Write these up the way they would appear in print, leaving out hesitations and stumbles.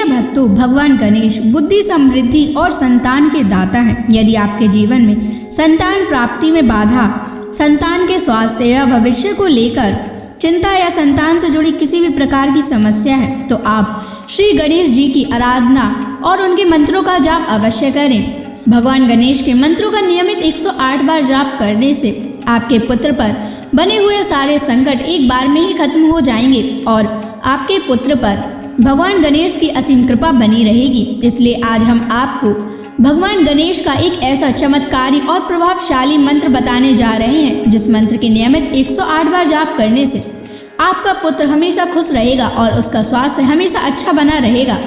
भक्तों, भगवान गणेश बुद्धि, समृद्धि और संतान के दाता हैं। यदि आपके जीवन में संतान प्राप्ति में बाधा, संतान के स्वास्थ्य या भविष्य को लेकर चिंता या संतान से जुड़ी किसी भी प्रकार की समस्या है, तो आप श्री गणेश जी की आराधना और उनके मंत्रों का जाप अवश्य करें। भगवान गणेश के मंत्रों का नियमित 108 बार जाप करने से आपके पुत्र पर बने हुए सारे संकट एक बार में ही खत्म हो जाएंगे और आपके पुत्र पर भगवान गणेश की असीम कृपा बनी रहेगी। इसलिए आज हम आपको भगवान गणेश का एक ऐसा चमत्कारी और प्रभावशाली मंत्र बताने जा रहे हैं, जिस मंत्र के नियमित 108 बार जाप करने से आपका पुत्र हमेशा खुश रहेगा और उसका स्वास्थ्य हमेशा अच्छा बना रहेगा।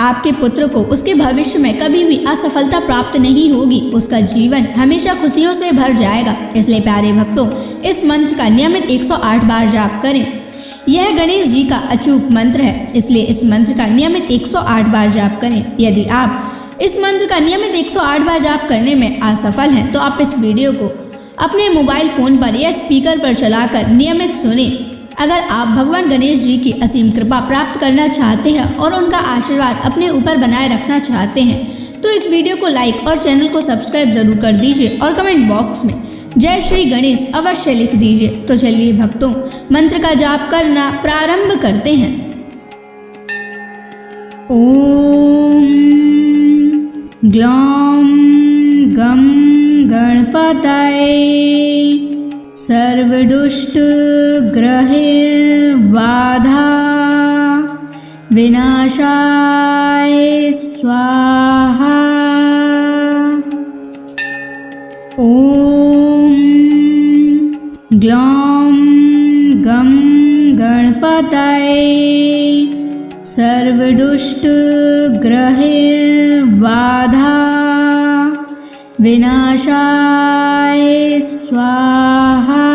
आपके पुत्र को उसके भविष्य में कभी भी असफलता प्राप्त नहीं होगी, उसका जीवन हमेशा खुशियों से भर जाएगा। इसलिए प्यारे भक्तों, इस मंत्र का नियमित 108 बार जाप करें। यह गणेश जी का अचूक मंत्र है, इसलिए इस मंत्र का नियमित 108 बार जाप करें। यदि आप इस मंत्र का नियमित 108 बार जाप करने में असफल हैं, तो आप इस वीडियो को अपने मोबाइल फ़ोन पर या स्पीकर पर चलाकर नियमित सुनें। अगर आप भगवान गणेश जी की असीम कृपा प्राप्त करना चाहते हैं और उनका आशीर्वाद अपने ऊपर बनाए रखना चाहते हैं, तो इस वीडियो को लाइक और चैनल को सब्सक्राइब जरूर कर दीजिए और कमेंट बॉक्स में जय श्री गणेश अवश्य लिख दीजिए। तो चलिए भक्तों, मंत्र का जाप करना प्रारंभ करते हैं। ओम ग्लौम गम गणपतये सर्वदुष्ट ग्रहे बाधा विनाशाय स्वाहा। ओम ग्लौम गम गणपतये सर्वदुष्ट ग्रहे बाधा विनाशाय स्वाहा।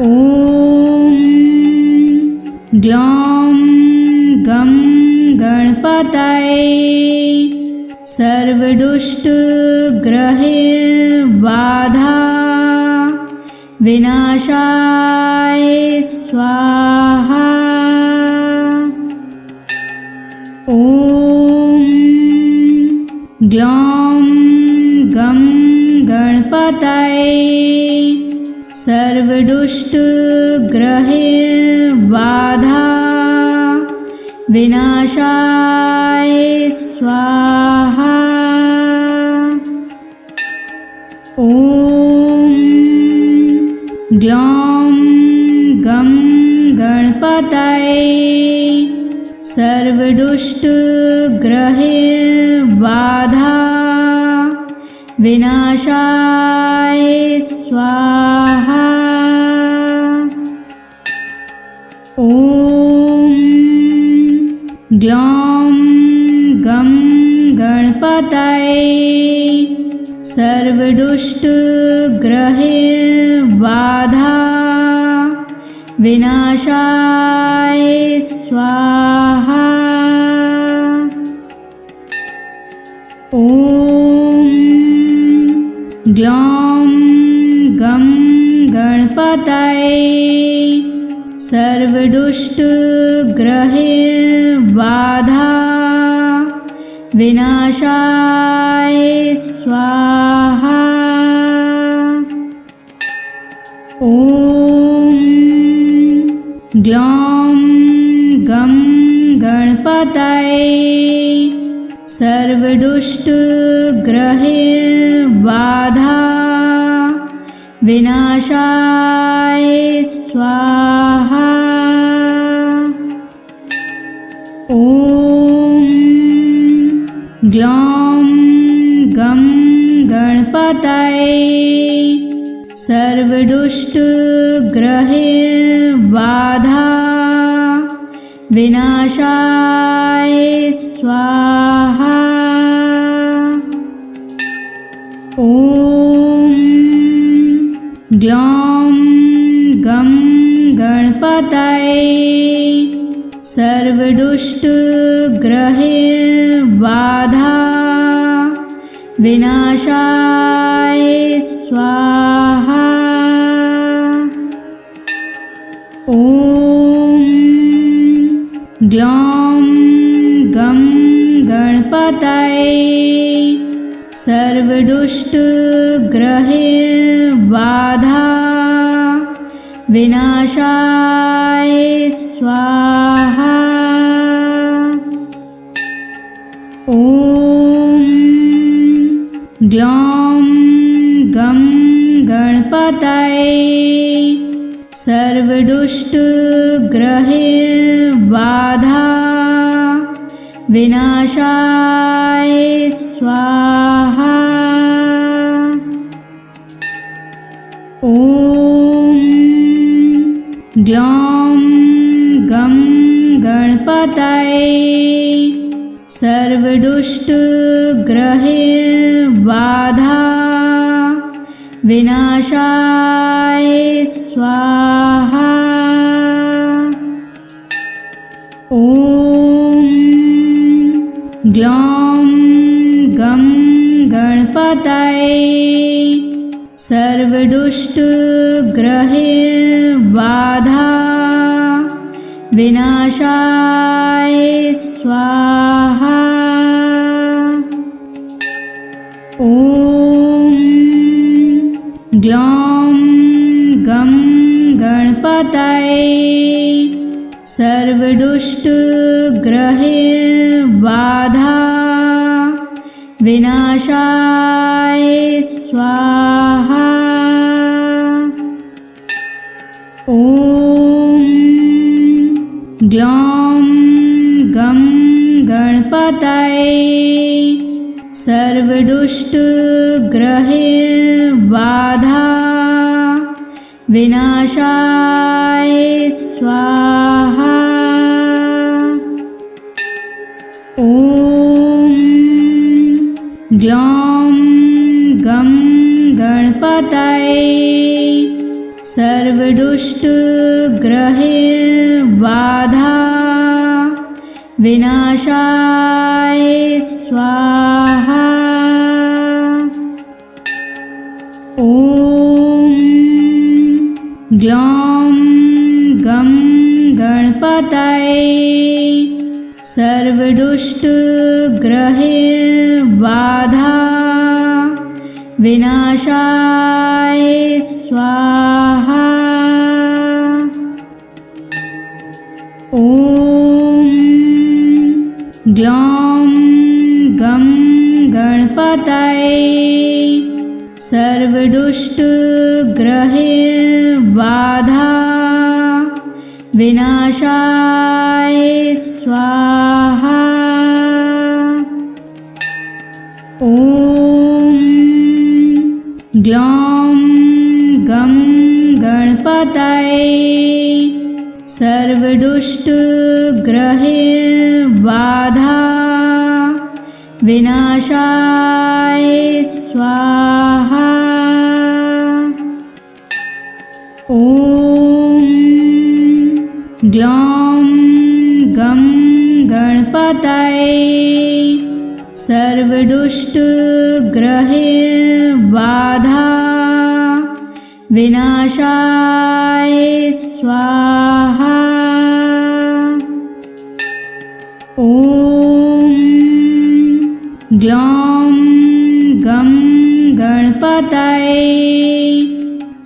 ओम ग्लौम गम गणपतये सर्वदुष्ट ग्रहे बाधा विनाशाय स्वाहा। ओम ग्लौम गम गणपतये सर्वदुष्ट ग्रहे बाधा विनाशाय स्वाहा। ओम ग्लौम गम गणपतये सर्वदुष्ट ग्रहे बाधा विनाशाय स्वाहा। ओम ग्लौम गम गणपतये सर्वदुष्ट ग्रहे बाधा विनाशाय स्वाहा। ओम ग्लौम गम गणपतये सर्वदुष्ट ग्रहे बाधा विनाशाय स्वाहा। ओम ग्लौम गम गणपतये सर्वदुष्ट ग्रहे बाधा विनाशाय स्वाहा। ओम ग्लौम गम गणपतये सर्वदुष्ट ग्रहे बाधा विनाशाय स्वाहा। ओम ग्लौम गम गणपतये सर्वदुष्ट ग्रहे बाधा विनाशाय स्वाहा। ओम ग्लौं गं गणपतये सर्वदुष्टग्रहबाधा विनाशाय स्वाहा। ॐ ग्लौं गं गणपतये सर्वदुष्टग्रहबाधा विनाशाय स्वाहा। ॐ ग्लौं गं गणपतये सर्वदुष्टग्रहबाधा विनाशाय स्वाहा। ॐ ग्लौं गं गणपतये सर्वदुष्टग्रहबाधा विनाशाय स्वाहा। ॐ ग्लौं गं गणपतये सर्वदुष्टग्रहबाधा विनाशाय स्वाहा। ॐ ग्लौं गं गणपतये सर्वदुष्टग्रहबाधा विनाशाय स्वाहा। ॐ ग्लौं गं गणपतये सर्वदुष्टग्रहबाधा विनाशाय स्वाहा। ॐ ग्लौं गं गणपतये सर्वदुष्टग्रहबाधा विनाशाय स्वाहा। ॐ ग्लौं गं गणपतये सर्वदुष्टग्रहबाधा विनाशाय स्वाहा। ॐ ग्लौं गं गणपतये सर्वदुष्टग्रहबाधा विनाशाय स्वाहा। ॐ ग्लौं गं गणपतये सर्वदुष्टग्रहबाधा विनाशाय स्वाहा। ॐ ग्लौं गं गणपतये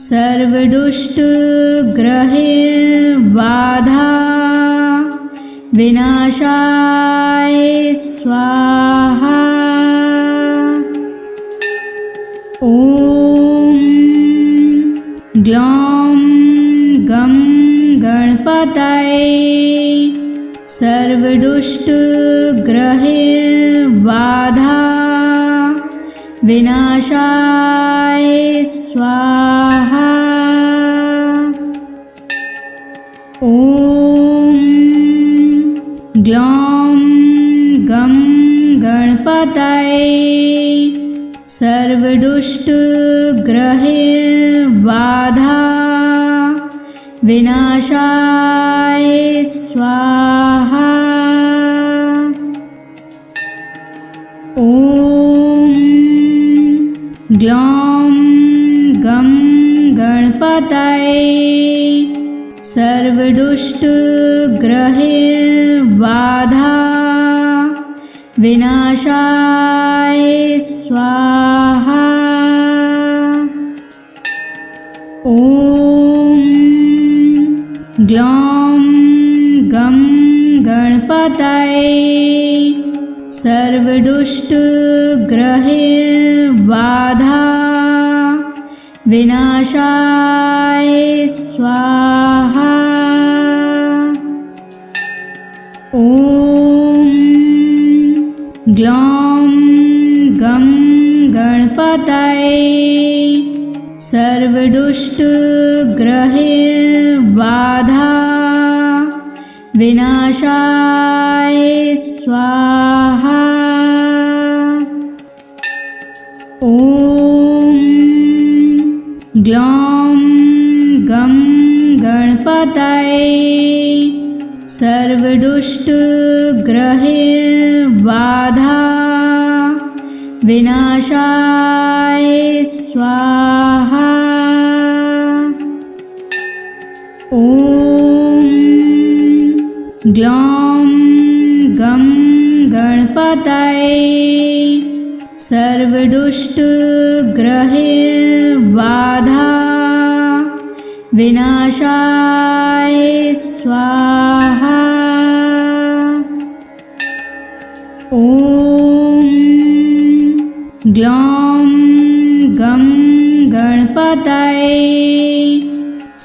सर्वदुष्टग्रहबाधा विनाशाय स्वाहा। ॐ ग्लौं गं गणपतये सर्वदुष्टग्रहबाधा विनाशाय स्वाहा। ॐ ग्लौं गं गणपतये सर्वदुष्टग्रहबाधा विनाशाय स्वाहा। ॐ ग्लौं गं गणपतये सर्वदुष्टग्रहैर्बाधा विनाशाय स्वाहा। ॐ ग्लौं गं गणपतये सर्वदुष्टग्रहैर्बाधा विनाशाय स्वाहा। ॐ ग्लौं गं गणपतये सर्वदुष्टग्रहैर्बाधा विनाशाय स्वाहा। ॐ ग्लौं गं गणपतये सर्वदुष्टग्रहैर्बाधा विनाशाय स्वाहा। ॐ ग्लौं गं गणपतये सर्वदुष्टग्रहैर्बाधा विनाशाय स्वाहा। ॐ ग्लौं गं गणपतये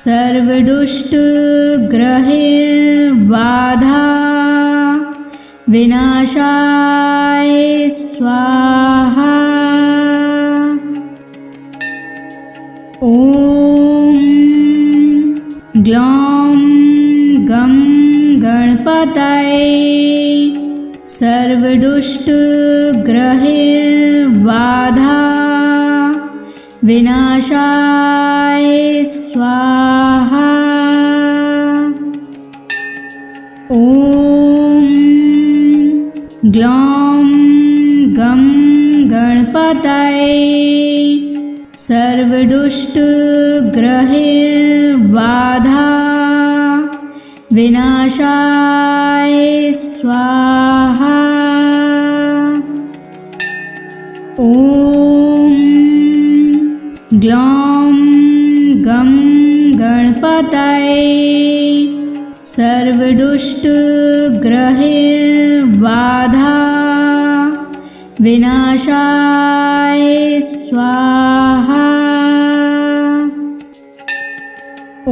सर्वदुष्टग्रहैर्बाधा विनाशाय स्वाहा। ॐ ग्लौं गं गणपतये सर्वदुष्टग्रहैर्बाधा विनाशाय स्वाहा। ॐ ग्लौं गं गणपतये सर्वदुष्टग्रहैर्बाधा विनाशाय स्वाहा। ॐ ग्लौं गं गणपतये सर्वदुष्टग्रहैर्बाधा विनाशाय स्वाहा। ॐ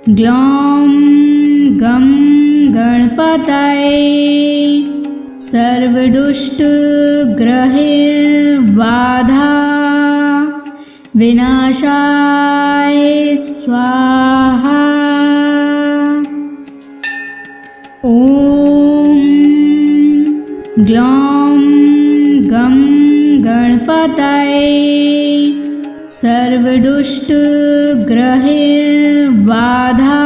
ग्लौं गं गणपतये सर्वदुष्टग्रहैर्बाधा विनाशाय स्वाहा। ॐ ग्लौं गं गणपतये सर्वदुष्टग्रहैर्बाधा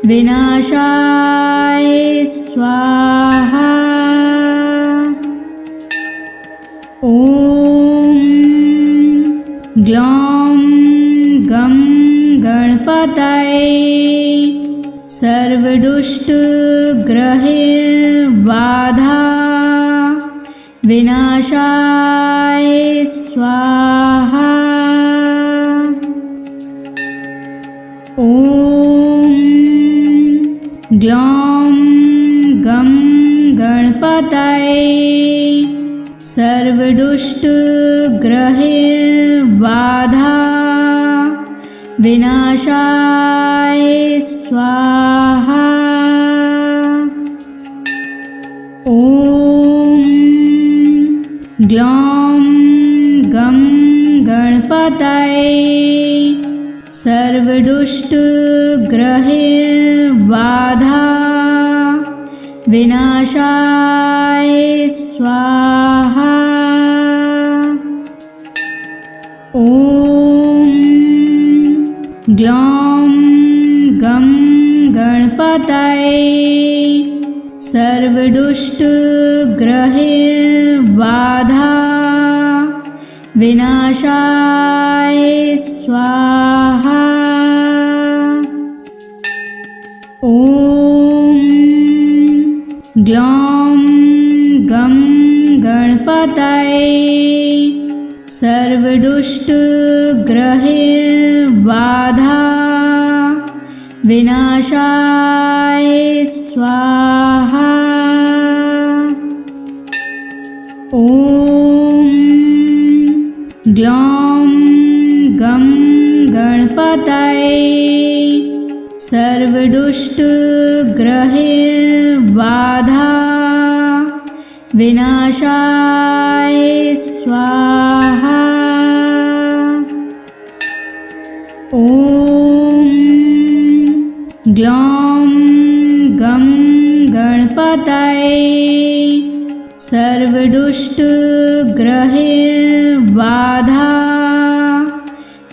विनाशाय स्वाहा। ॐ ग्लौं गं गणपतये सर्वदुष्टग्रहैर्बाधा विनाशाय स्वाहा। ॐ ग्लौं गं गणपतये सर्वदुष्टग्रहैर्बाधा विनाशाय स्वाहा। ॐ ग्लौं गं गणपतये सर्वदुष्टग्रहैर्बाधा विनाशाय स्वाहा। ॐ ग्लौं गं गणपतये सर्वदुष्टग्रहैर्बाधा विनाशाय स्वाहा। ॐ ग्लौं गं गणपतये सर्वदुष्टग्रहबाधा विनाशाय स्वाहा। ॐ ग्लौं गं गणपतये सर्वदुष्टग्रहबाधा विनाशाय स्वाहा। ॐ ग्लौं गं गणपतये सर्वदुष्टग्रहबाधा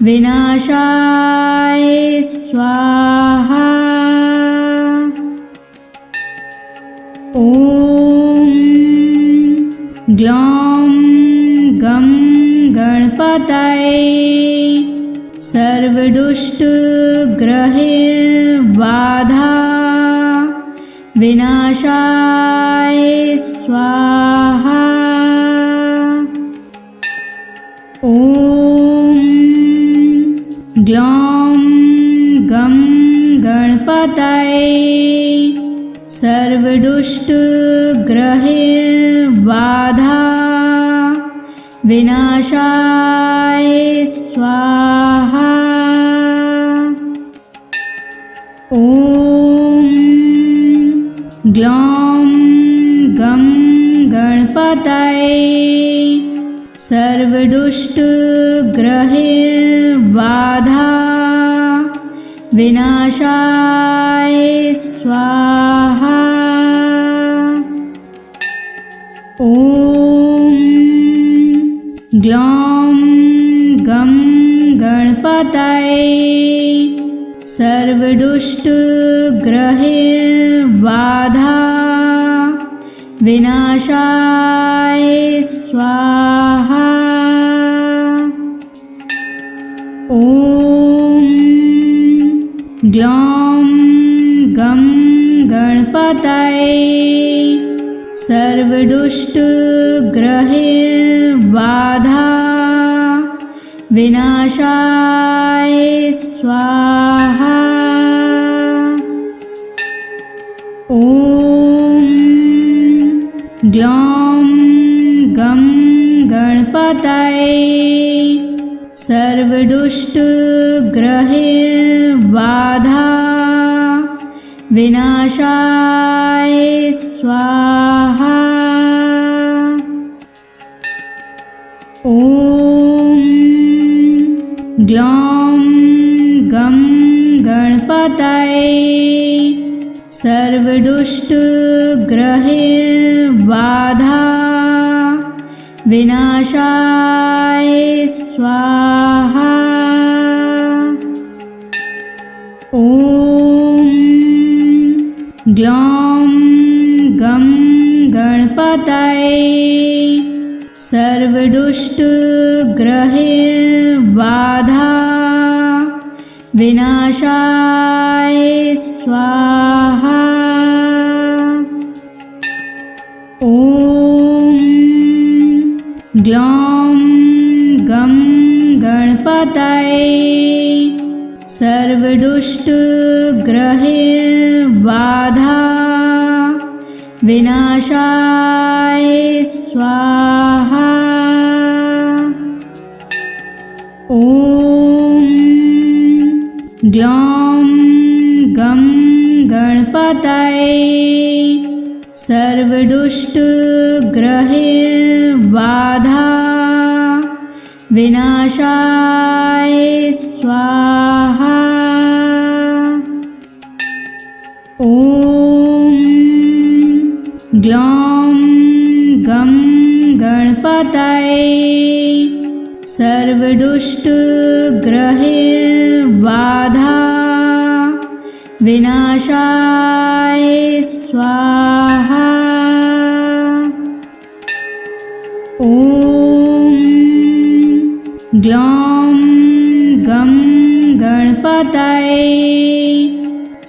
विनाशाय स्वाहा। ॐ ग्लौं गं गणपतये सर्वदुष्टग्रहबाधा विनाशाय स्वाहा। ॐ ग्लौं गं गणपतये सर्वदुष्टग्रहबाधा विनाशाय स्वाहा। ॐ ग्लौं गं गणपतये सर्वदुष्टग्रहबाधा विनाशाय स्वाहा। ॐ ग्लौं गं गणपतये सर्वदुष्टग्रहबाधा विनाशाय स्वाहा। ॐ ग्लौं गं गणपतये सर्वदुष्टग्रहबाधा विनाशाय स्वाहा। ॐ ग्लौं गं गणपतये सर्वदुष्टग्रहबाधा विनाशाय स्वाहा। ॐ ग्लौं गं गणपतये सर्वदुष्टग्रहबाधा विनाशाय स्वाहा। ॐ ग्लौं गं गणपतये सर्वदुष्टग्रहबाधा विनाशाय स्वाहा। ॐ ग्लौं गं गणपतये सर्वदुष्टग्रहबाधा विनाशाय स्वाहा। ॐ ग्लौं गं गणपतये सर्वदुष्टग्रहबाधा विनाशाय स्वाहा। ॐ ग्लौं गं गणपतये सर्वदुष्टग्रहबाधा विनाशाय स्वाहा। ॐ ग्लौं गं गणपतये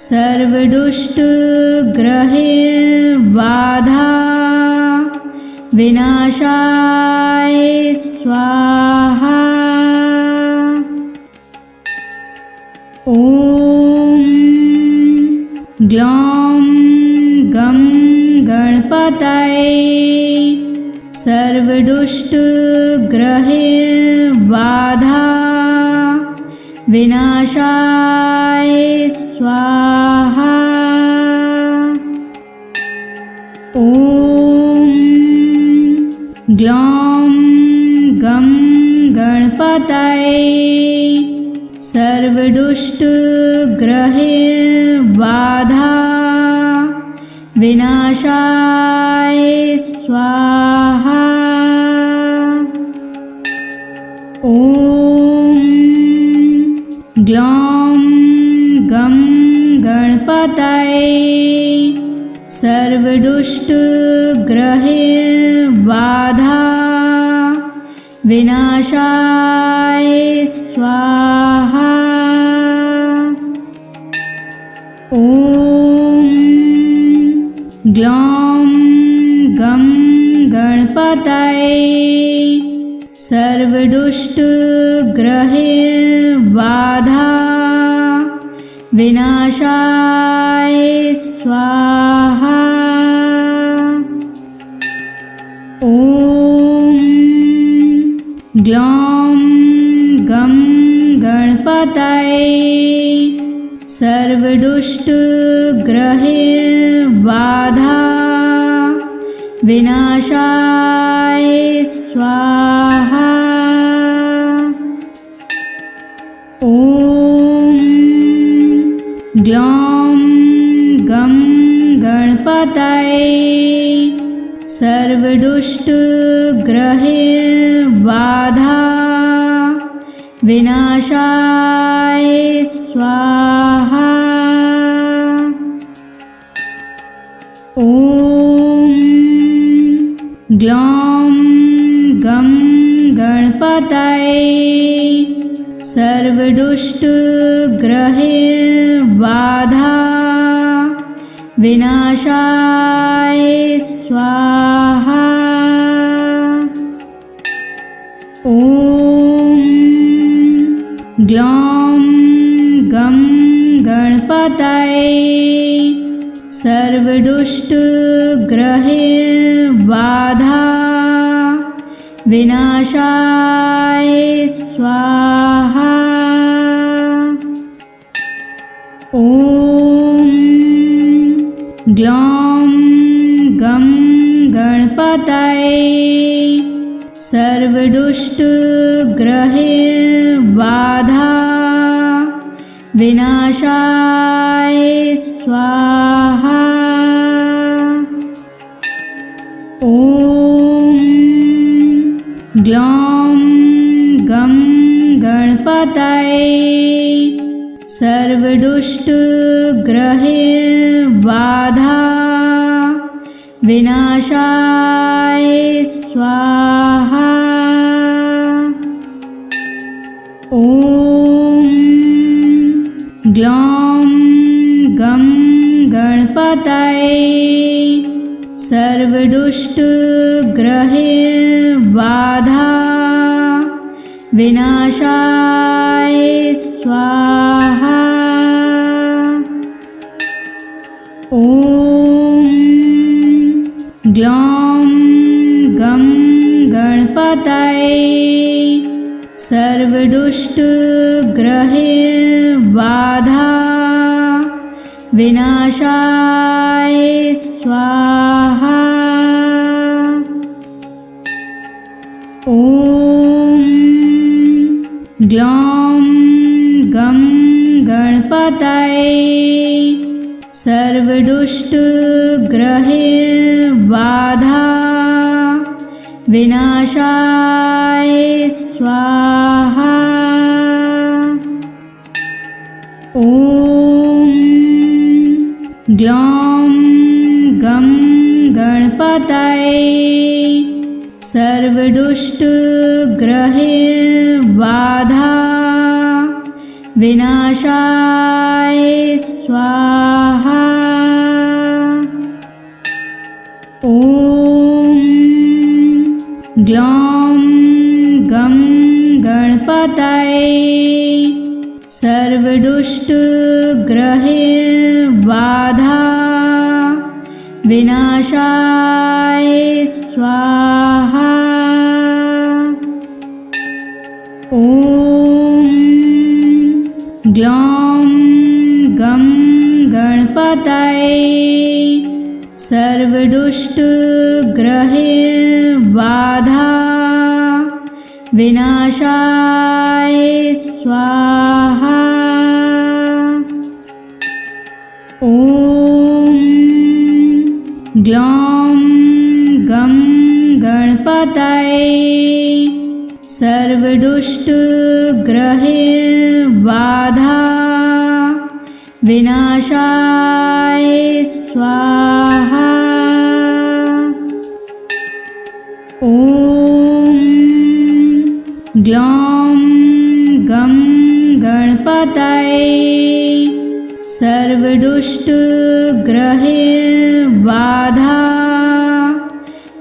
सर्वदुष्टग्रहबाधा विनाशाय स्वाहा। ॐ ग्लौं गं गणपतये सर्वदुष्टग्रहबाधा विनाशाय स्वाहा। ॐ ग्लौं गं गणपतये सर्वदुष्टग्रहबाधा विनाशाय स्वाहा। ॐ ग्लौं गं गणपतये सर्वदुष्टग्रहबाधा विनाशाय स्वाहा। ॐ ग्लौं गं गणपतये सर्वदुष्टग्रहबाधा विनाशाय स्वाहा। ॐ ग्लौं गं गणपतये सर्वदुष्टग्रहबाधा विनाशाय स्वाहा। ॐ ग्लौं गं गणपतये सर्वदुष्टग्रहबाधा विनाशाय स्वाहा। ॐ ग्लौं गं गणपतये सर्वदुष्टग्रहबाधा विनाशाय स्वाहा। ॐ ग्लौं गं गणपतये सर्वदुष्टग्रहबाधा विनाशाय स्वाहा। ॐ ग्लौं गं गणपतये सर्वदुष्टग्रहबाधा विनाशाय स्वाहा। ॐ ग्लौं गं गणपतये सर्वदुष्टग्रहबाधा विनाशाय स्वाहा। ॐ ग्लौं गं गणपतये सर्वदुष्टग्रहबाधा विनाशाय स्वाहा। ॐ ग्लौं गं गणपतये सर्वदुष्टग्रहबाधा विनाशाय स्वाहा। ॐ ग्लौं गं गणपतये सर्वदुष्टग्रहबाधा विनाशाय स्वाहा। ॐ ग्लौं गं गणपतये सर्व सर्वदुष्टग्रहैर्बाधा विनाशाय स्वाहा। ॐ ग्लौं गं गणपतये सर्वदुष्टग्रहैर्बाधा विनाशाय स्वाहा। ॐ ग्लौं गं गणपतये सर्वदुष्टग्रहैर्बाधा विनाशाय स्वाहा। ॐ ग्लौं गं गणपतये सर्वदुष्टग्रहैर्बाधा विनाशाय स्वाहा। ॐ ग्लौं गं गणपतये सर्वदुष्टग्रहैर्बाधा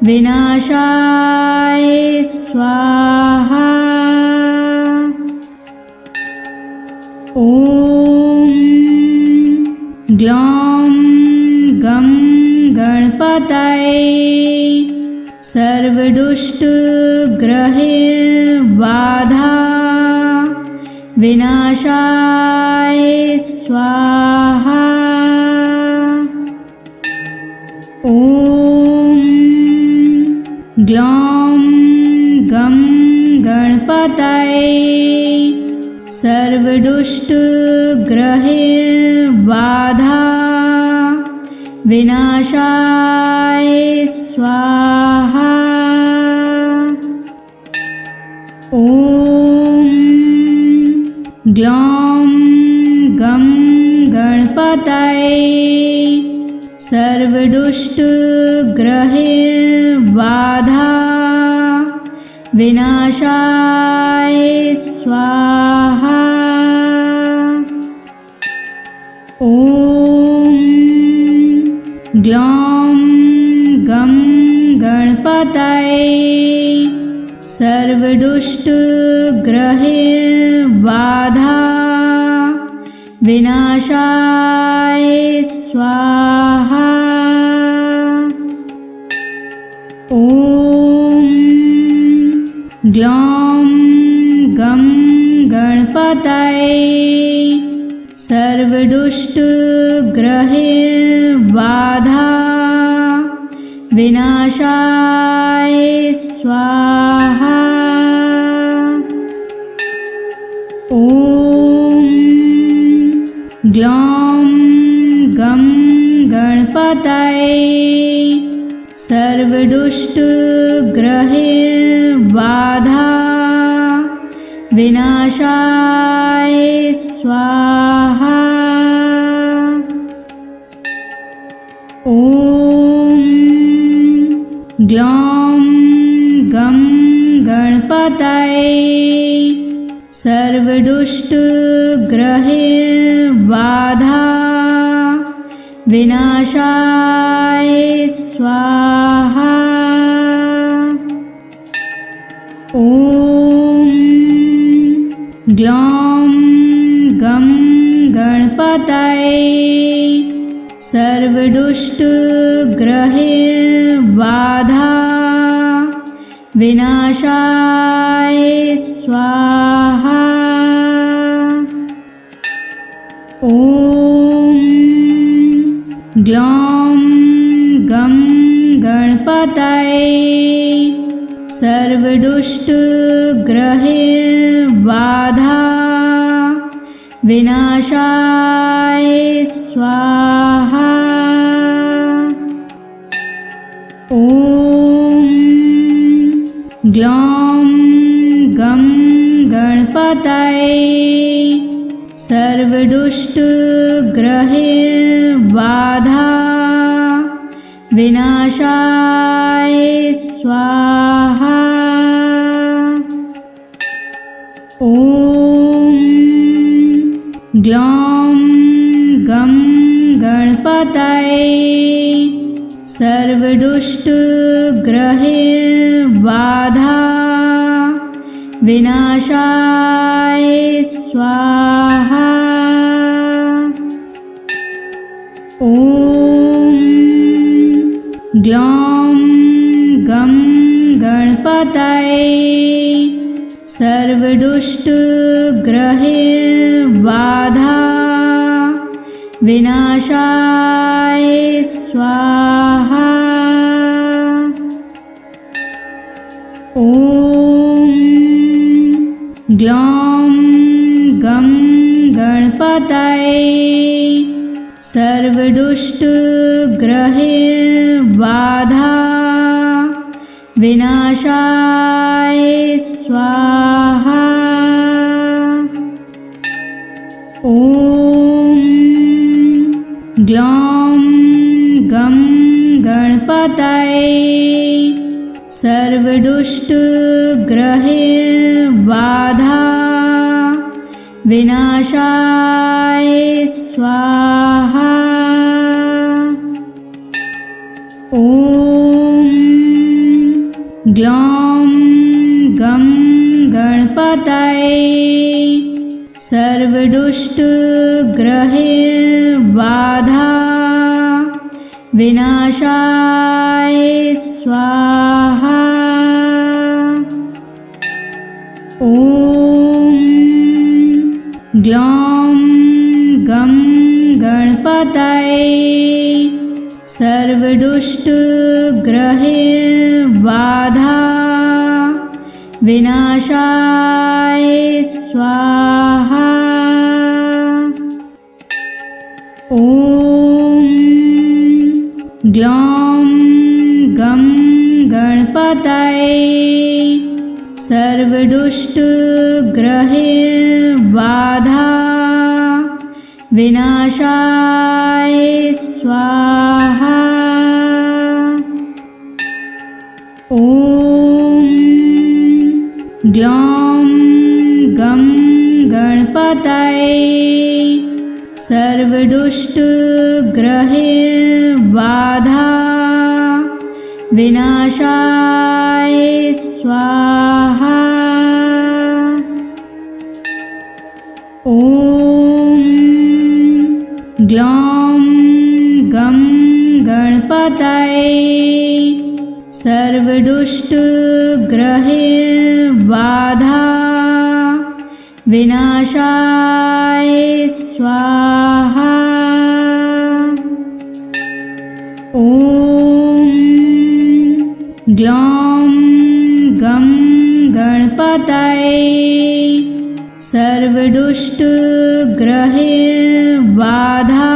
विनाशाय स्वाहा। ॐ ग्लौं गं गणपतये सर्वदुष्टग्रहैर्बाधा विनाशाय स्वाहा। ॐ ग्लौं गं गणपतये सर्वदुष्टग्रहैर्बाधा विनाशाय स्वाहा। ॐ ग्लौं गं गणपतये सर्वदुष्टग्रहैर्बाधा विनाशाय स्वाहा। ॐ ग्लौं गं गणपतये सर्वदुष्टग्रहैर्बाधा विनाशाय स्वाहा। ॐ ग्लौं गं गणपतये सर्वदुष्टग्रहैर्बाधा विनाशाय स्वाहा। ॐ ग्लौं गं गणपतये सर्वदुष्टग्रहैर्बाधा विनाशाय स्वाहा। ॐ ग्लौं गं गणपतये सर्वदुष्टग्रहैर्बाधा विनाशाय स्वाहा। ॐ ग्लौं गं गणपतये सर्वदुष्टग्रहैर्बाधा विनाशाय स्वाहा। ॐ ग्लौं गं गणपतये सर्वदुष्टग्रहैर्बाधा विनाशाय स्वाहा। ॐ ग्लौं गं गणपतये सर्वदुष्टग्रहैर्बाधा विनाशाय स्वाहा। ग्लौं गं गणपतये सर्वदुष्टग्रहबाधा विनाशाय स्वाहा। ॐ ग्लौं गं गणपतये सर्वदुष्टग्रहबाधा विनाशाय स्वाहा। ॐ ग्लौं गं गणपतये सर्वदुष्टग्रहबाधा विनाशाय स्वाहा। ॐ ग्लौं गं गणपतये सर्वदुष्टग्रहबाधा विनाशाय स्वाहा। ॐ ग्लौं गं गणपतये सर्वदुष्टग्रहबाधा विनाशाय स्वाहा। ॐ ग्लौं गं गणपतये सर्वदुष्टग्रहबाधा विनाशाय स्वाहा। ॐ ग्लौं गं गणपतये सर्वदुष्टग्रहबाधा विनाशाय स्वाहा। ॐ ग्लौं गं गणपतये सर्वदुष्टग्रहबाधा विनाशाय स्वाहा। ॐ ग्लौं गं गणपतये सर्वदुष्टग्रहबाधा विनाशाय स्वाहा। ॐ ग्लौं गं गणपतये सर्वदुष्टग्रहबाधा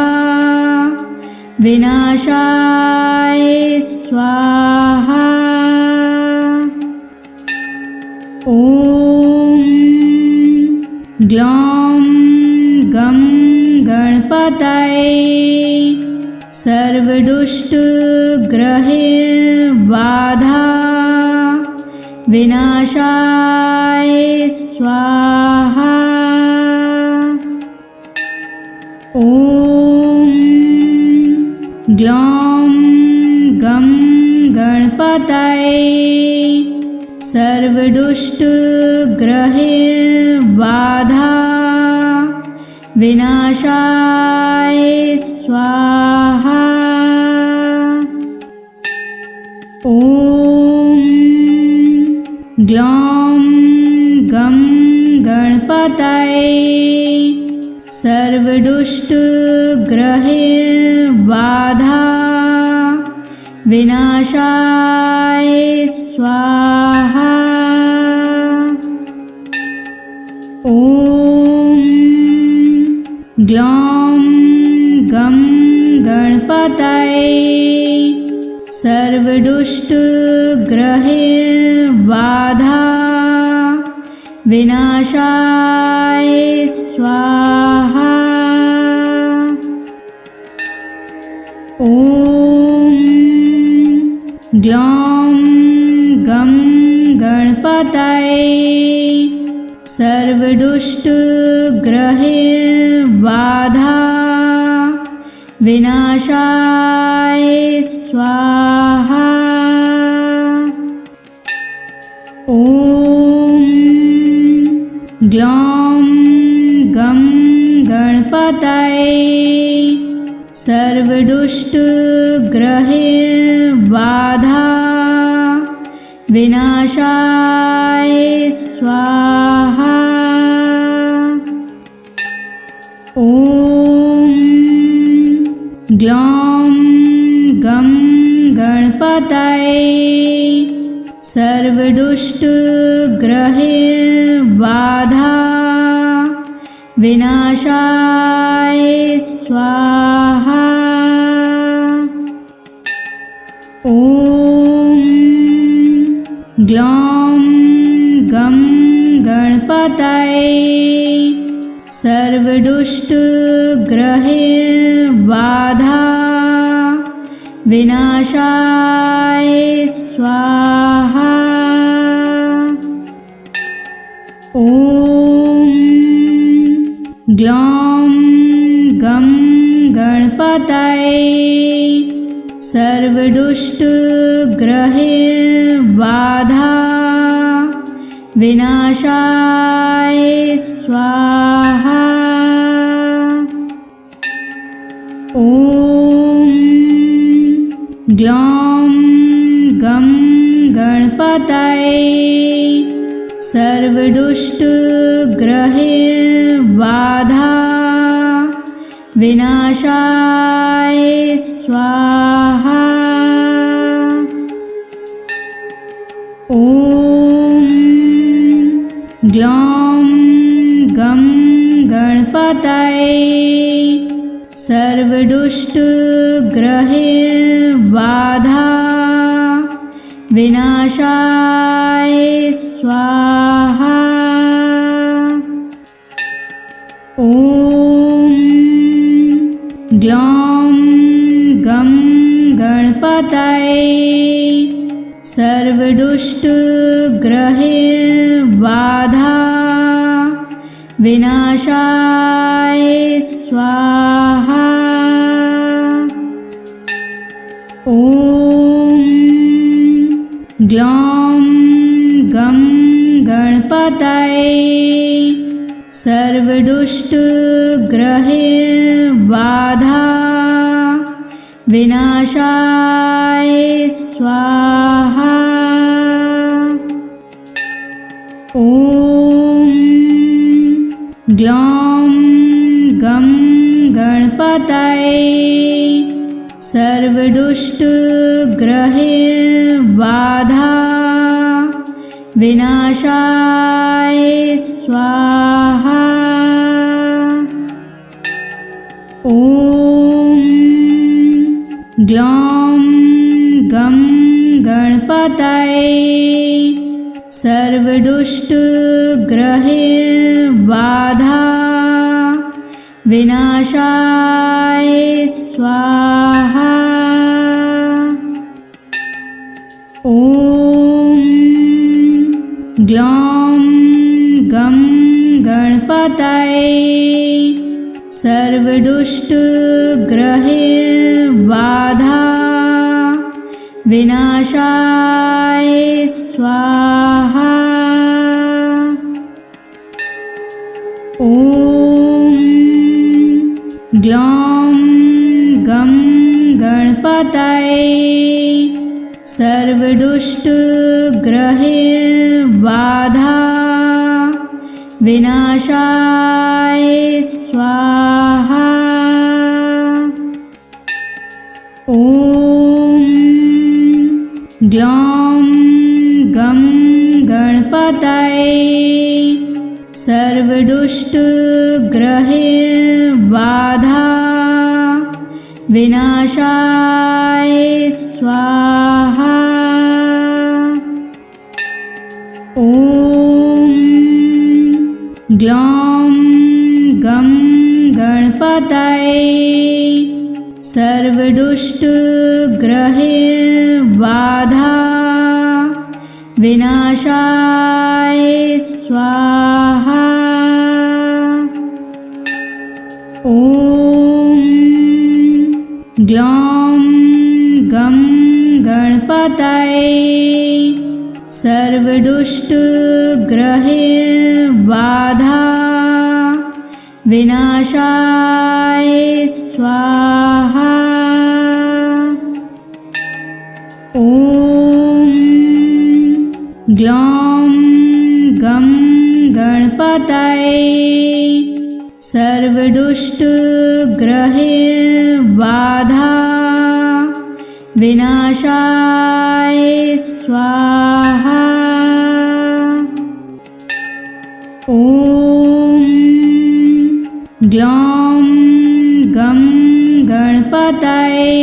विनाशाय स्वाहा। ॐ ग्लौं गं गणपतये सर्वदुष्टग्रहबाधा विनाशाय स्वाहा। ॐ ग्लौं गं गणपतये सर्वदुष्टग्रहबाधा विनाशाय स्वाहा। ॐ ग्लौं गं गणपतये सर्वदुष्टग्रहबाधा विनाशाय स्वाहा। ॐ ग्लौं गं गणपतये सर्वदुष्टग्रहबाधा विनाशाय स्वाहा। ॐ ग्लौं गं गणपतये सर्वदुष्टग्रहैर्बाधा विनाशाय स्वाहा। ॐ ग्लौं गं गणपतये सर्वदुष्टग्रहैर्बाधा विनाशाय स्वाहा। ॐ ग्लौं गं गणपतये सर्वदुष्टग्रहैर्बाधा विनाशाय स्वाहा। ॐ ग्लौं गं गणपतये सर्वदुष्टग्रहैर्बाधा विनाशाय स्वाहा। ॐ ग्लौं गं गणपतये सर्वदुष्टग्रहैर्बाधा विनाशाय स्वाहा। ॐ ग्लौं गं गणपतये सर्वदुष्टग्रहैर्बाधा विनाशाय स्वाहा। ॐ ग्लौं गं गणपतये सर्वदुष्टग्रहैर्बाधा विनाशाय स्वाहा। ॐ ग्लौं गं गणपतये सर्वदुष्टग्रहैर्बाधा विनाशाय स्वाहा। ॐ ग्लौं गं गणपतये सर्वदुष्टग्रहैर्बाधा विनाशाय स्वाहा। ॐ ग्लौं गं गणपतये सर्वदुष्टग्रहैर्बाधा विनाशाय स्वाहा। ॐ ग्लौं गं गणपतये सर्वदुष्टग्रहैर्बाधा विनाशाय स्वाहा। ॐ ग्लौं गं गणपतये सर्वदुष्टग्रहैर्बाधा विनाशाय स्वाहा। ॐ ग्लौं गं गणपतये सर्वदुष्टग्रहैर्बाधा विनाशाय स्वाहा। ॐ ग्लौं गं गणपतये सर्वदुष्टग्रहैर्बाधा विनाशाय स्वाहा। ॐ ग्लौं गं गणपतये सर्वदुष्टग्रहैर्बाधा विनाशाय स्वाहा। ग्लौं गं गणपतये सर्वदुष्टग्रहबाधा विनाशाय स्वाहा। ॐ ग्लौं गं गणपतये सर्वदुष्टग्रहबाधा विनाशाय स्वाहा। ॐ ग्लौं गं गणपतये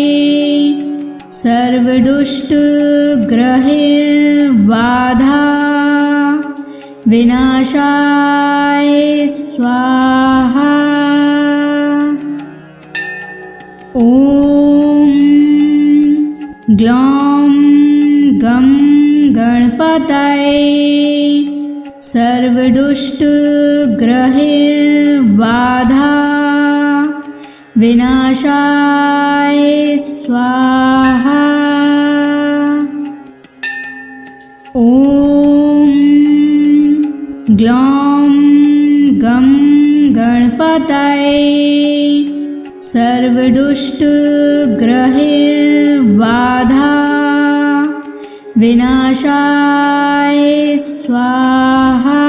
सर्वदुष्टग्रहबाधा विनाशाय स्वाहा। ॐ ग्लौं गं गणपतये सर्वदुष्टग्रहबाधा विनाशाय स्वाहा। ॐ ग्लौं गं गणपतये सर्वदुष्टग्रहबाधा विनाशाय स्वाहा।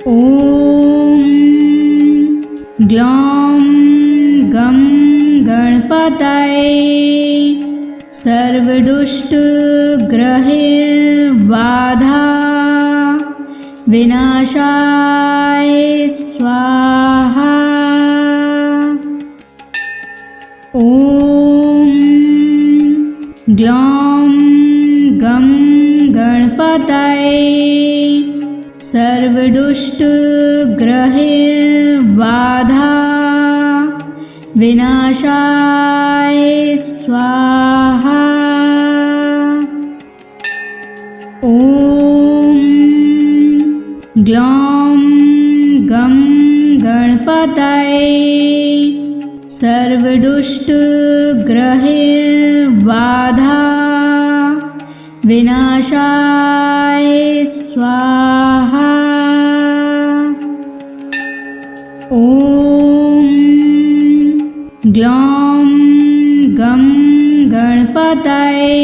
ॐ ग्लौं गं गणपतये सर्वदुष्टग्रहबाधा विनाशाय स्वाहा। ॐ ग्लौं गं गणपतये सर्वदुष्टग्रहबाधा विनाशाय स्वाहा। ॐ ग्लौं गं गणपतये सर्वदुष्टग्रहबाधा विनाशाय स्वाहा। ॐ ग्लौं गं गणपतये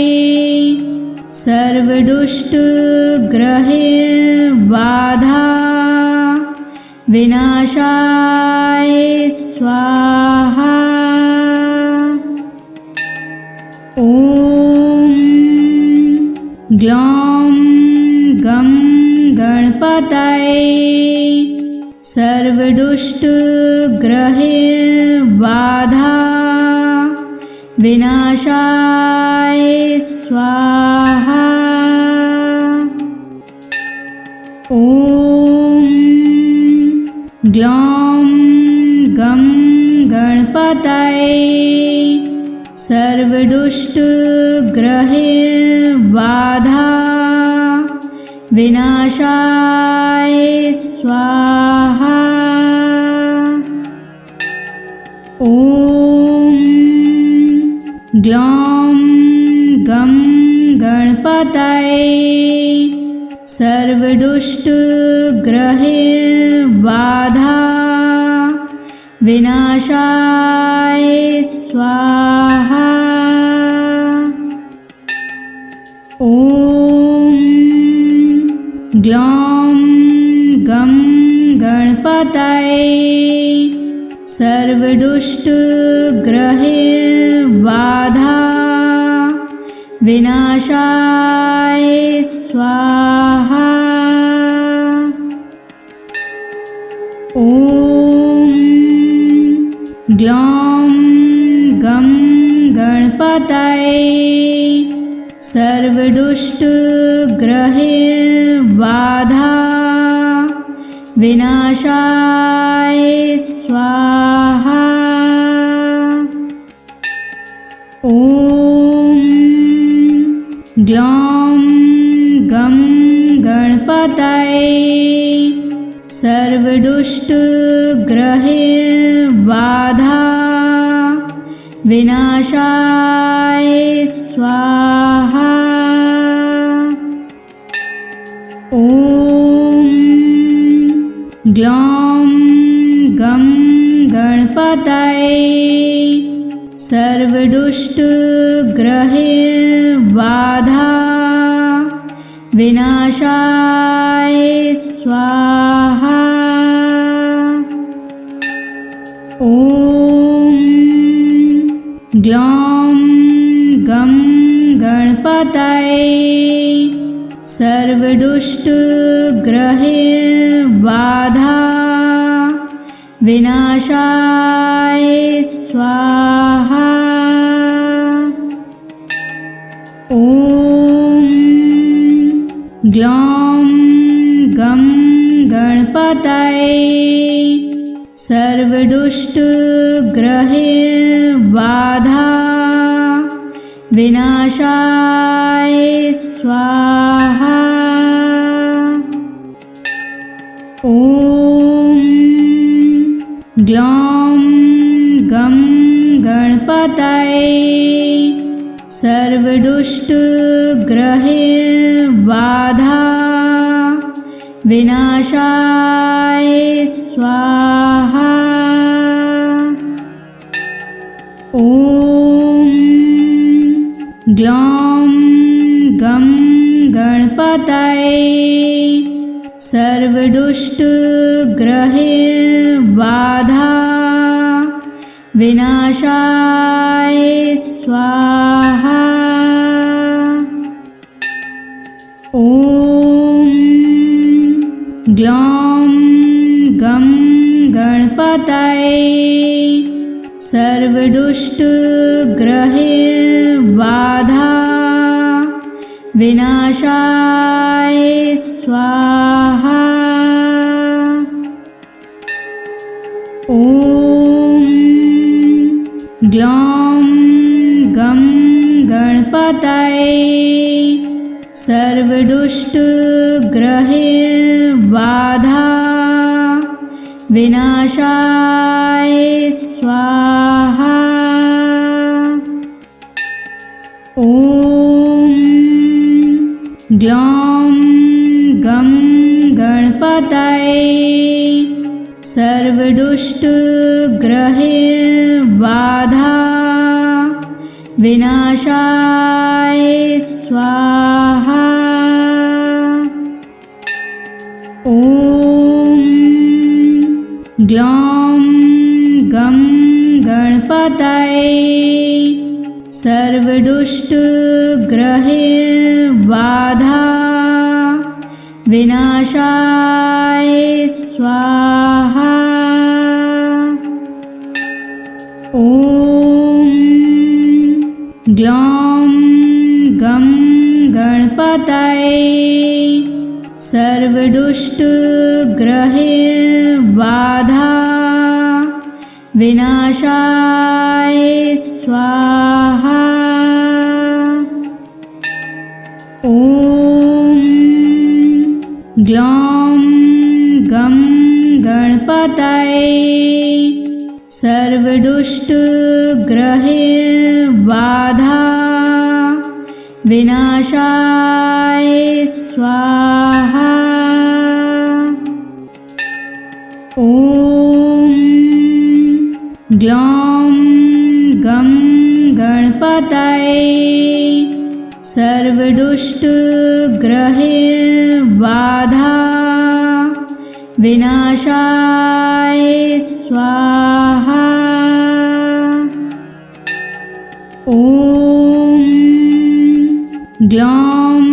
सर्वदुष्टग्रहबाधा विनाशाय स्वाहा। ॐ ग्लौं गं गणपतये सर्वदुष्टग्रहबाधा विनाशाय स्वाहा। ॐ ग्लौं गं गणपतये सर्वदुष्टग्रहबाधा विनाशाय स्वाहा। ॐ ग्लौं गं गणपतये सर्वदुष्टग्रहबाधा विनाशाय स्वाहा। ॐ ग्लौं गं गणपतये सर्वदुष्टग्रहबाधा विनाशाय स्वाहा। ॐ ग्लौं गं गणपतये सर्वदुष्टग्रहबाधा विनाशाय स्वाहा। ॐ ग्लौं गं गणपतये सर्वदुष्टग्रहबाधा विनाशाय स्वाहा। ॐ ग्लौं गं गणपतये सर्वदुष्टग्रहबाधा विनाशाय स्वाहा। ॐ ग्लौं गं गणपतये सर्वदुष्टग्रहबाधा विनाशाय स्वाहा। ॐ ग्लौं गं गणपतये सर्वदुष्टग्रहबाधा विनाशाय स्वाहा। ॐ ग्लौं गं गणपतये सर्वदुष्टग्रहबाधा विनाशाय स्वाहा। ॐ ग्लौं गं गणपतये सर्वदुष्टग्रहबाधा विनाशाय स्वाहा। ॐ ग्लौं गं गणपतये सर्वदुष्टग्रहबाधा विनाशाय स्वाहा। ॐ ग्लौं गं गणपतये सर्वदुष्टग्रहबाधा विनाशाय स्वाहा। ॐ ग्लौं गं गणपतये सर्वदुष्टग्रहबाधा विनाशाय स्वाहा। ॐ ग्लौं गं गणपतये सर्वदुष्टग्रहबाधा विनाशाय स्वाहा। ॐ ग्लौं गं गणपतये सर्वदुष्टग्रहबाधा विनाशाय स्वाहा। ॐ ग्लौं गं गणपतये सर्वदुष्टग्रहबाधा विनाशाय स्वाहा। ॐ ग्लौं गं गणपतये सर्वदुष्टग्रहबाधा विनाशाय स्वाहा। ॐ ग्लौं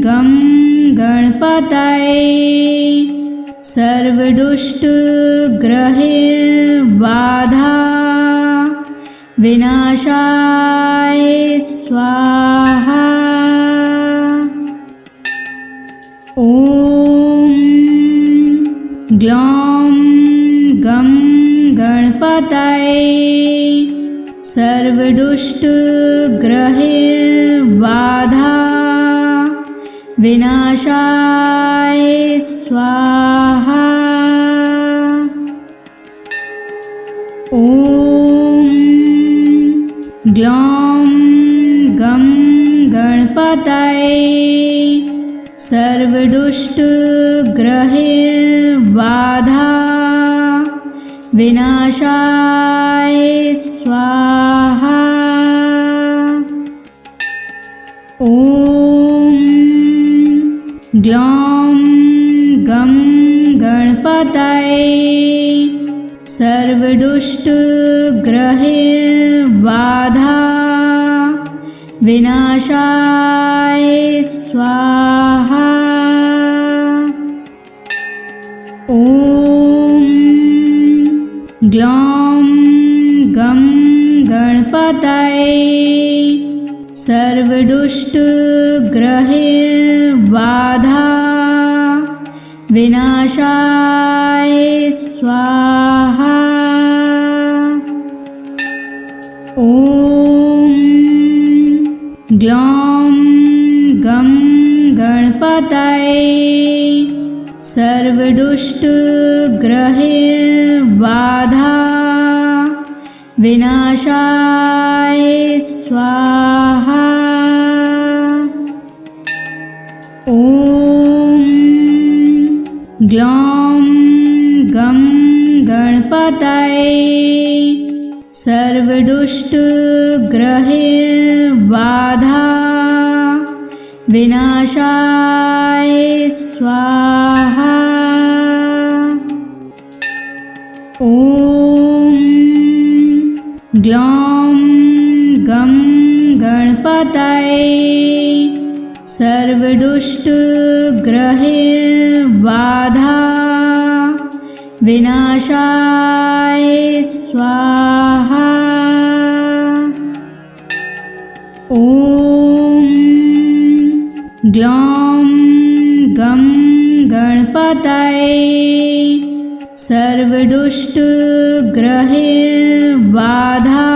गं गणपतये सर्वदुष्टग्रहबाधा विनाशाय स्वाहा। ॐ ग्लौं गं गणपतये सर्वदुष्टग्रहबाधा विनाशाय स्वाहा। ॐ ग्लौं गं गणपतये सर्वदुष्टग्रहैर्बाधा विनाशाय स्वाहा। ॐ ग्लौं गं गणपतये सर्वदुष्टग्रहैर्बाधा विनाशाय स्वाहा। ॐ ग्लौं गं गणपतये सर्वदुष्टग्रहैर्बाधा विनाशाय स्वाहा। ॐ ग्लौं गं गणपतये सर्वदुष्टग्रहैर्बाधा विनाशाय स्वाहा। ॐ ग्लौं गं गणपतये सर्वदुष्टग्रहैर्बाधा विनाशाय स्वाहा। ॐ ग्लौं गं गणपतये सर्वदुष्टग्रहैर्बाधा विनाशाय स्वाहा। ॐ ग्लौं गं गणपतये सर्वदुष्टग्रहैर्बाधा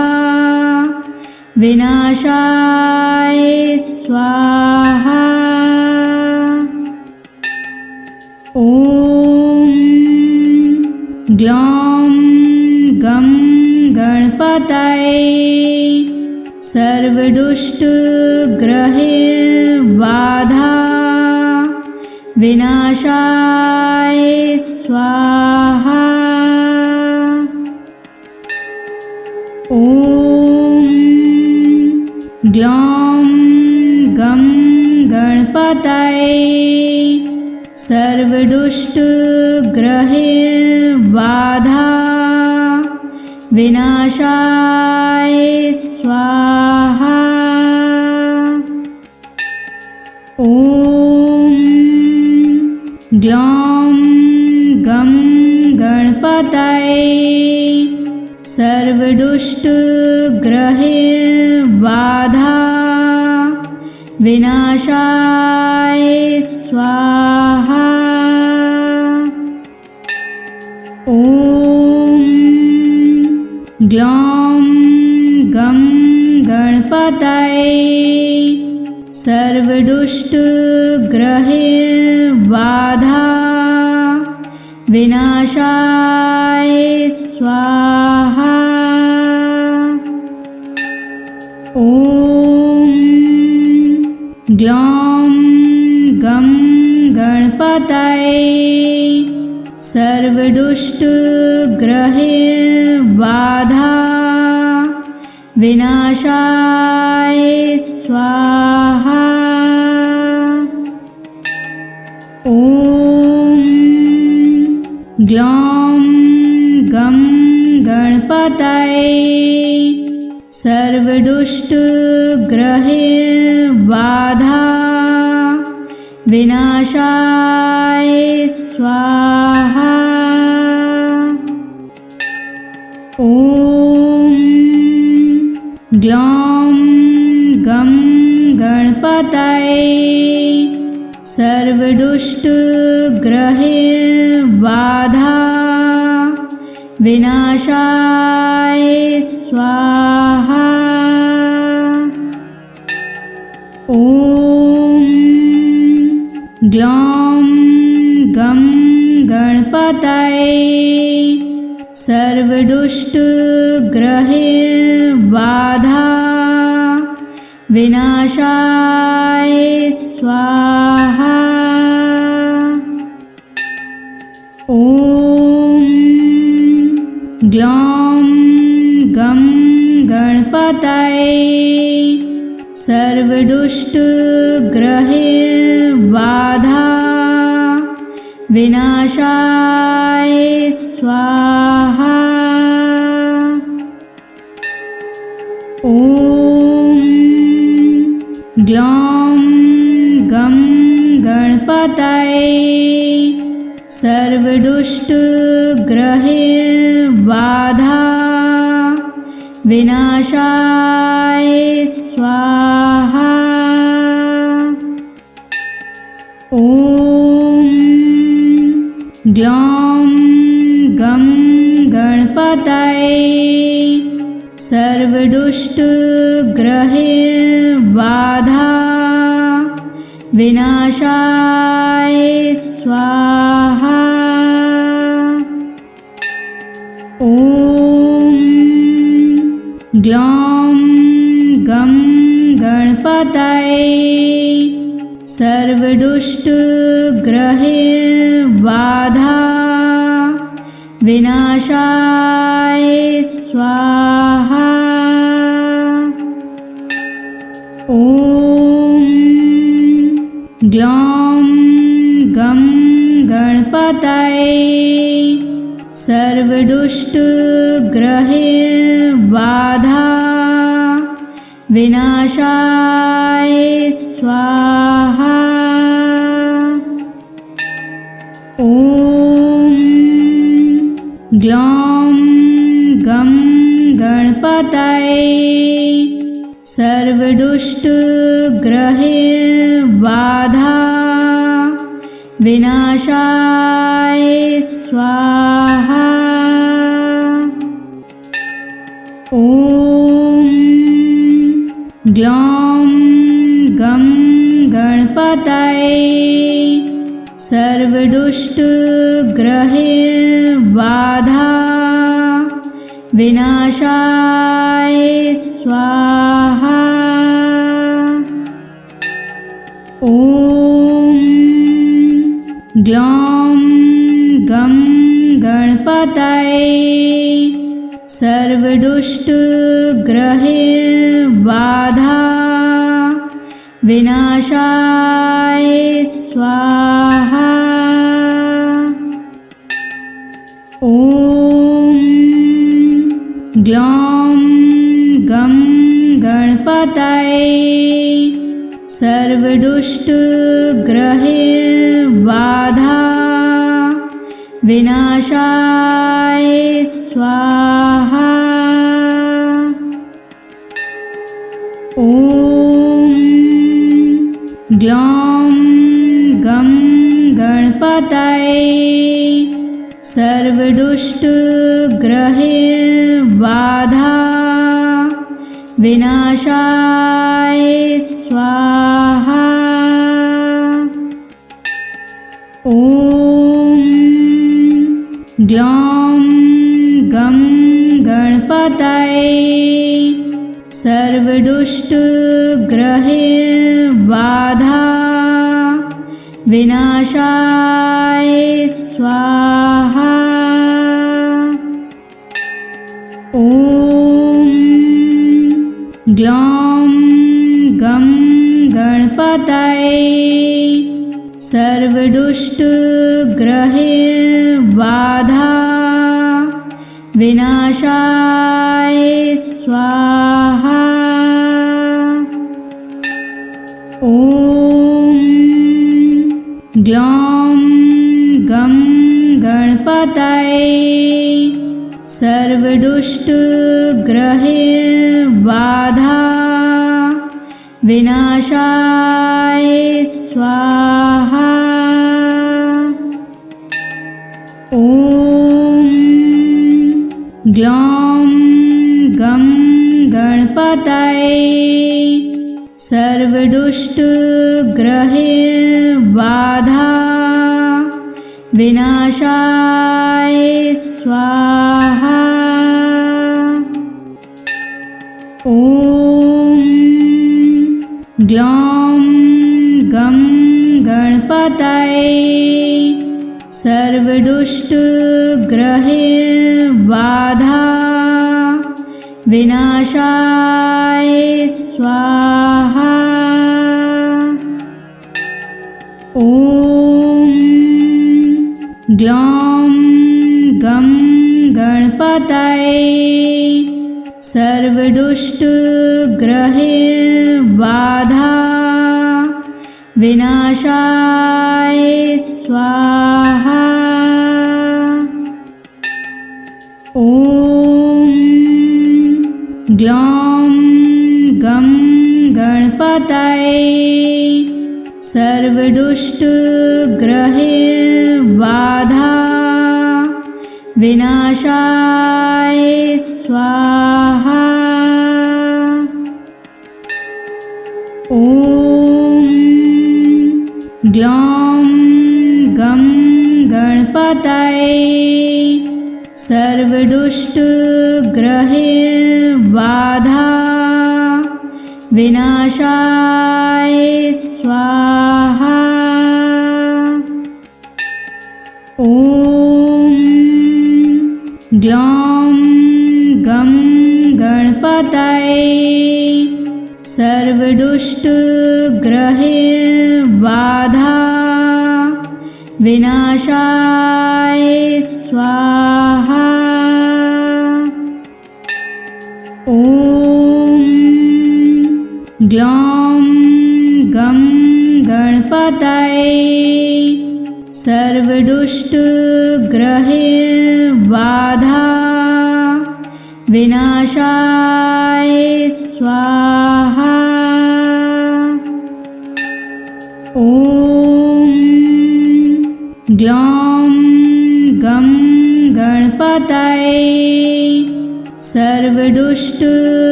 विनाशाय स्वाहा। ॐ ग्लौं गं गणपतये सर्वदुष्टग्रहैर्बाधा विनाशाय स्वाहा। ॐ ग्लौं गं गणपतये सर्वदुष्टग्रहैर्बाधा विनाशाय स्वाहा। ॐ ग्लौं गं गणपतये सर्वदुष्टग्रहैर्बाधा विनाशाय स्वाहा। ॐ ग्लौं गं गणपतये सर्वदुष्टग्रहैर्बाधा विनाशाय स्वाहा। ॐ ग्लौं गं गणपतये सर्वदुष्टग्रहैर्बाधा विनाशाय स्वाहा। ॐ ग्लौं गं गणपतये सर्वदुष्टग्रहैर्बाधा विनाशाय स्वाहा। ॐ ग्लौं गं गणपतये सर्वदुष्टग्रहैर्बाधा विनाशाय स्वाहा। ॐ ग्लौं गं गणपतये सर्वदुष्टग्रहैर्बाधा विनाशाय स्वाहा। ॐ ग्लौं गं गणपतये सर्वदुष्टग्रहैर्बाधा विनाशाय स्वाहा। ॐ ग्लौं गं गणपतये सर्वदुष्टग्रहैर्बाधा विनाशाय स्वाहा। ॐ ग्लौं गं गणपतये सर्वदुष्टग्रहैर्बाधा विनाशाय स्वाहा। ॐ ग्लौं गं गणपतये सर्वदुष्टग्रहैर्बाधा विनाशाय स्वाहा। ॐ ग्लौं गं गणपतये सर्वदुष्टग्रहैर्बाधा विनाशाय स्वाहा। ॐ ग्लौं गं गणपतये सर्वदुष्टग्रहैर्बाधा विनाशाय स्वाहा। ॐ ग्लौं गं गणपतये सर्वदुष्टग्रहैर्बाधा विनाशाय स्वाहा। ॐ ग्लौं गं गणपतये सर्वदुष्टग्रहैर्बाधा विनाशाय स्वाहा। ॐ ग्लौं गं गणपतये सर्वदुष्टग्रहैर्बाधा विनाशाय स्वाहा। ॐ ग्लौं गं गणपतये सर्वदुष्टग्रहैर्बाधा विनाशाय स्वाहा। ॐ ग्लौं गं गणपतये सर्वदुष्टग्रहैर्बाधा विनाशाय स्वाहा। ॐ ग्लौं गं गणपतये सर्वदुष्टग्रहैर्बाधा विनाशाय स्वाहा। ॐ ग्लौं गं गणपतये सर्वदुष्टग्रहैर्बाधा विनाशाय स्वाहा। ॐ ग्लौं गं गणपतये सर्वदुष्टग्रहैर्बाधा विनाशाय स्वाहा। ॐ ग्लौं गं गणपतये सर्वदुष्टग्रहबाधा विनाशाय स्वाहा। ॐ ग्लौं गं गणपतये सर्वदुष्टग्रहबाधा विनाशाय स्वाहा। ॐ ग्लौं गं गणपतये सर्वदुष्टग्रहबाधा विनाशाय स्वाहा। ॐ ग्लौं गं गणपतये सर्वदुष्टग्रहबाधा विनाशाय स्वाहा। ॐ ग्लौं गं गणपतये सर्वदुष्टग्रहबाधा विनाशाय स्वाहा। ॐ ग्लौं गं गणपतये सर्वदुष्टग्रहबाधा विनाशाय स्वाहा। ॐ ग्लौं गं गणपतये सर्वदुष्टग्रहबाधा विनाशाय स्वाहा। ॐ ग्लौं गं गणपतये सर्वदुष्टग्रहबाधा विनाशाय स्वाहा। ॐ ग्लौं गं गणपतये सर्वदुष्टग्रहबाधा विनाशाय स्वाहा।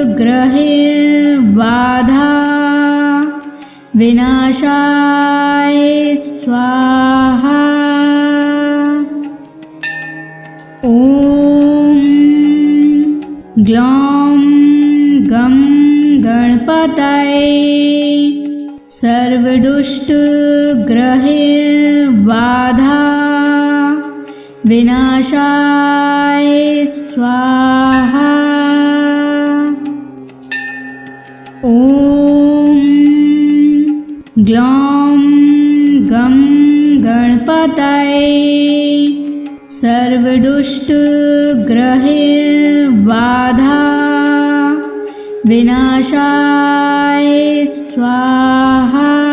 ॐ ग्लौं गं गणपतये सर्वदुष्टग्रहबाधा विनाशाय स्वाहा। ॐ ग्लौं गं गणपतये सर्वदुष्टग्रहबाधा विनाशाय स्वाहा। ॐ ग्लौं गं गणपतये सर्वदुष्टग्रहबाधा विनाशाय स्वाहा। ॐ ग्लौं गं गणपतये सर्वदुष्टग्रहबाधा विनाशाय स्वाहा।